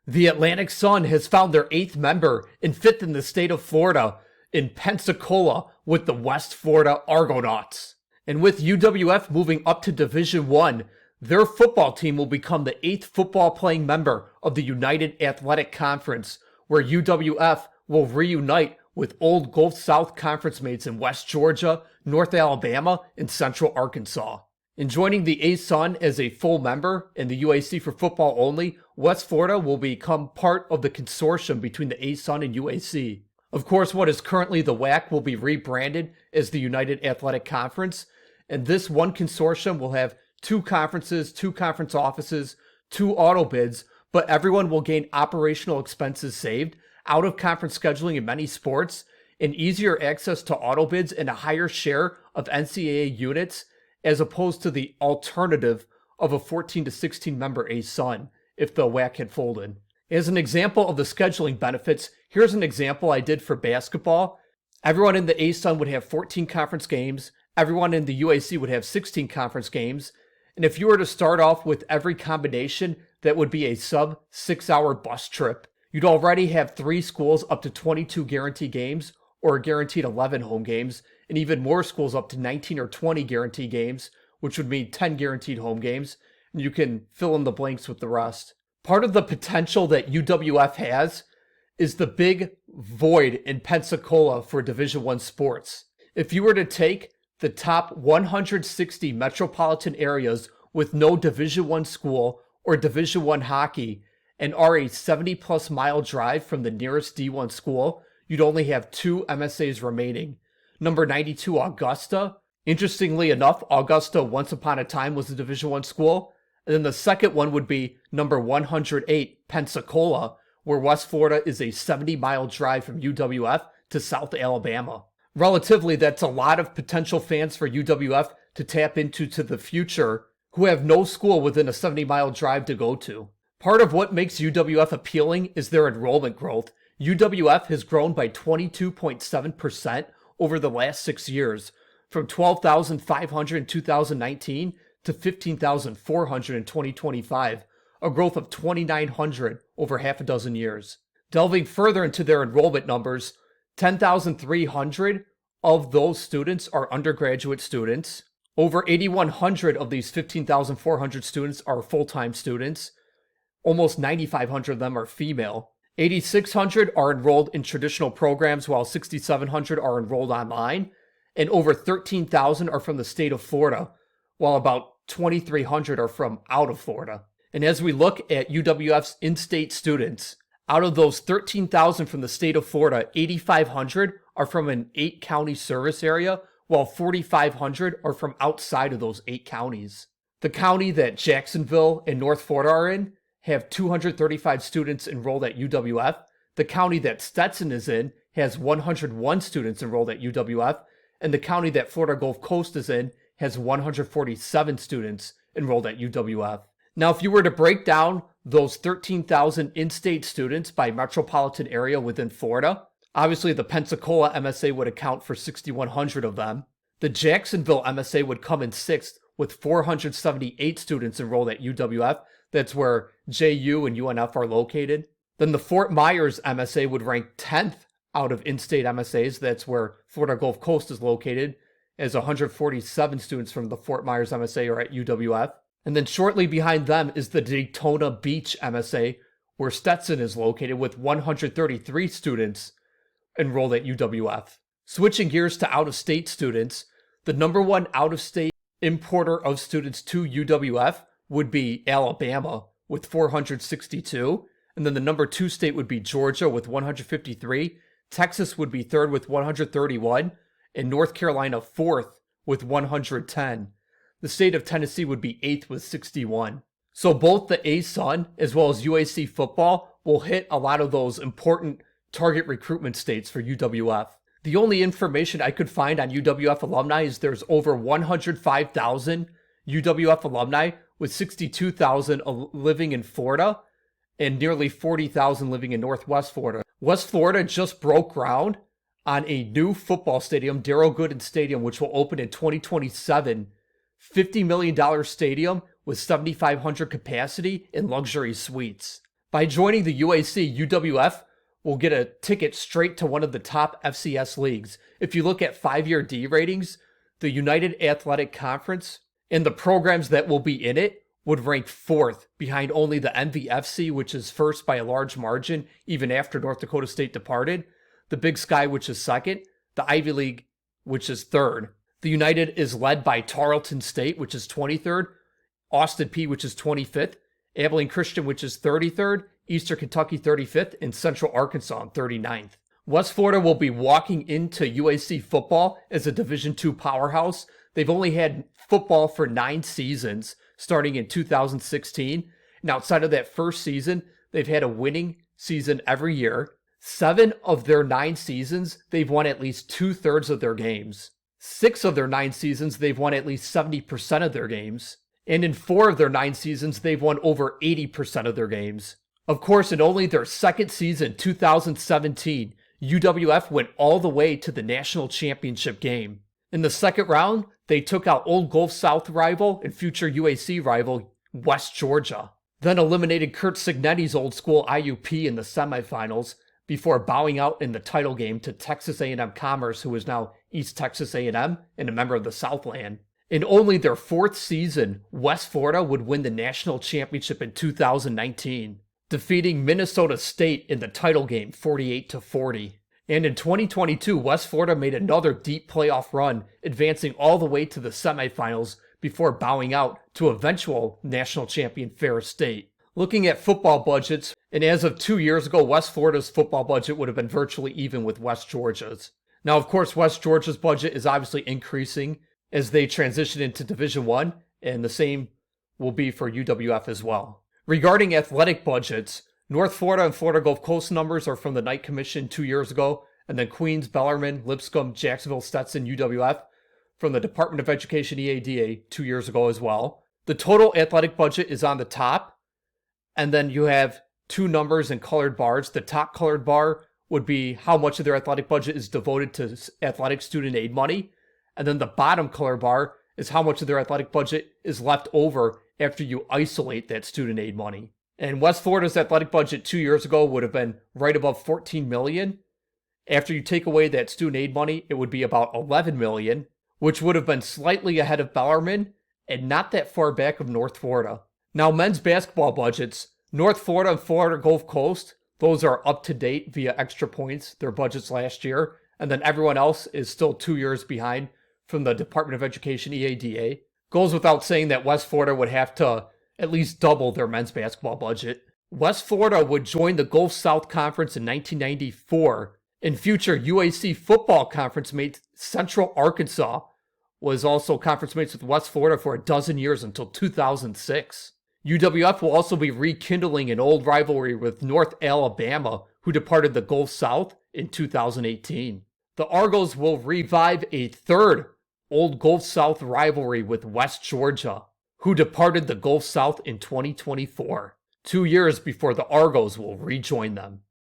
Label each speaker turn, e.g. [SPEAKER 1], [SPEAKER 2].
[SPEAKER 1] The Atlantic Sun has found their 8th member and 5th in the state of Florida in Pensacola with the West Florida Argonauts. And with UWF moving up to Division I, their football team will become the 8th football playing member of the United Athletic Conference, where UWF will reunite with old Gulf South Conference mates in West Georgia, North Alabama, and Central Arkansas. In joining the ASUN as a full member and the UAC for football only, West Florida will become part of the consortium between the ASUN and UAC. Of course, what is currently the WAC will be rebranded as the United Athletic Conference, and this one consortium will have 2 conferences, 2 conference offices, 2 auto bids, but everyone will gain operational expenses saved, out of conference scheduling in many sports, and easier access to auto bids and a higher share of NCAA units, as opposed to the alternative of a 14 to 16 member ASUN if the WAC had folded. As an example of the scheduling benefits, here's an example I did for basketball. Everyone in the ASUN would have 14 conference games, everyone in the UAC would have 16 conference games, and if you were to start off with every combination, that would be a sub 6-hour bus trip. You'd already have 3 schools up to 22 guaranteed games, or a guaranteed 11 home games, and even more schools up to 19 or 20 guaranteed games, which would mean 10 guaranteed home games, and you can fill in the blanks with the rest. Part of the potential that UWF has is the big void in Pensacola for Division I sports. If you were to take the top 160 metropolitan areas with no Division I school or Division I hockey and are a 70-plus mile drive from the nearest D1 school, you'd only have 2 MSAs remaining. Number 92, Augusta. Interestingly enough, Augusta once upon a time was a Division I school. And then the second one would be number 108, Pensacola, where West Florida is a 70-mile drive from UWF to South Alabama. Relatively, that's a lot of potential fans for UWF to tap into to the future who have no school within a 70-mile drive to go to. Part of what makes UWF appealing is their enrollment growth. UWF has grown by 22.7% over the last 6 years, from 12,500 in 2019 to 15,400 in 2025, a growth of 2,900 over half a dozen years. Delving further into their enrollment numbers, 10,300 of those students are undergraduate students. Over 8,100 of these 15,400 students are full-time students. Almost 9,500 of them are female. 8,600 are enrolled in traditional programs, while 6,700 are enrolled online. And over 13,000 are from the state of Florida, while about 2,300 are from out of Florida. And as we look at UWF's in-state students, out of those 13,000 from the state of Florida, 8,500 are from an 8-county service area, while 4,500 are from outside of those 8 counties. The county that Jacksonville and North Florida are in have 235 students enrolled at UWF. The county that Stetson is in has 101 students enrolled at UWF, and the county that Florida Gulf Coast is in has 147 students enrolled at UWF. Now, if you were to break down those 13,000 in-state students by metropolitan area within Florida, obviously the Pensacola MSA would account for 6,100 of them. The Jacksonville MSA would come in 6th with 478 students enrolled at UWF. That's where JU and UNF are located. Then the Fort Myers MSA would rank 10th out of in-state MSAs. That's where Florida Gulf Coast is located, as 147 students from the Fort Myers MSA are at UWF. And then shortly behind them is the Daytona Beach MSA, where Stetson is located with 133 students enrolled at UWF. Switching gears to out-of-state students, the number 1 out-of-state importer of students to UWF would be Alabama with 462, and then the number 2 state would be Georgia with 153, Texas would be 3rd with 131, and North Carolina 4th with 110. The state of Tennessee would be 8th with 61. So both the ASUN as well as UAC football will hit a lot of those important target recruitment states for UWF. The only information I could find on UWF alumni is there's over 105,000 UWF alumni, with 62,000 living in Florida and nearly 40,000 living in Northwest Florida. West Florida just broke ground on a new football stadium, Darrell Gooden Stadium, which will open in 2027. $50 million stadium with 7,500 capacity and luxury suites. By joining the UAC, UWF will get a ticket straight to one of the top FCS leagues. If you look at 5-year D ratings, the United Athletic Conference and the programs that will be in it would rank 4th behind only the MVFC, which is first by a large margin, even after North Dakota State departed, the Big Sky, which is 2nd, the Ivy League, which is 3rd. The United is led by Tarleton State, which is 23rd, Austin P, which is 25th, Abilene Christian, which is 33rd, Eastern Kentucky 35th, and Central Arkansas on 39th. West Florida will be walking into UAC football as a Division II powerhouse. They've only had football for 9 seasons, starting in 2016. And outside of that first season, they've had a winning season every year. 7 of their 9 seasons, they've won at least 2/3 of their games. 6 of their 9 seasons, they've won at least 70% of their games. And in 4 of their 9 seasons, they've won over 80% of their games. Of course, in only their second season, 2017, UWF went all the way to the national championship game. In the second round, they took out old Gulf South rival and future UAC rival West Georgia, then eliminated Kurt Signetti's old school IUP in the semifinals before bowing out in the title game to Texas A&M Commerce, who is now East Texas A&M and a member of the Southland. In only their 4th season, West Florida would win the national championship in 2019, defeating Minnesota State in the title game 48-40. And in 2022, West Florida made another deep playoff run, advancing all the way to the semifinals before bowing out to eventual national champion Ferris State. Looking at football budgets, and as of 2 years ago, West Florida's football budget would have been virtually even with West Georgia's. Now, of course, West Georgia's budget is obviously increasing as they transition into Division I, and the same will be for UWF as well. Regarding athletic budgets, North Florida and Florida Gulf Coast numbers are from the Knight Commission 2 years ago, and then Queens, Bellarmine, Lipscomb, Jacksonville, Stetson, UWF from the Department of Education EADA 2 years ago as well. The total athletic budget is on the top, and then you have 2 numbers in colored bars. The top colored bar would be how much of their athletic budget is devoted to athletic student aid money, and then the bottom color bar is how much of their athletic budget is left over after you isolate that student aid money. And West Florida's athletic budget 2 years ago would have been right above $14 million. After you take away that student aid money, it would be about $11 million, which would have been slightly ahead of Bellarmine and not that far back of North Florida. Now, men's basketball budgets, North Florida and Florida Gulf Coast, those are up to date via extra points, their budgets last year. And then everyone else is still 2 years behind from the Department of Education EADA. Goes without saying that West Florida would have to at least double their men's basketball budget. West Florida would join the Gulf South Conference in 1994, and future UAC football conference mate Central Arkansas was also conference mates with West Florida for a dozen years until 2006. UWF will also be rekindling an old rivalry with North Alabama, who departed the Gulf South in 2018. The Argos will revive a third old Gulf South rivalry with West Georgia, who departed the Gulf South in 2024, 2 years before the Argos will rejoin them.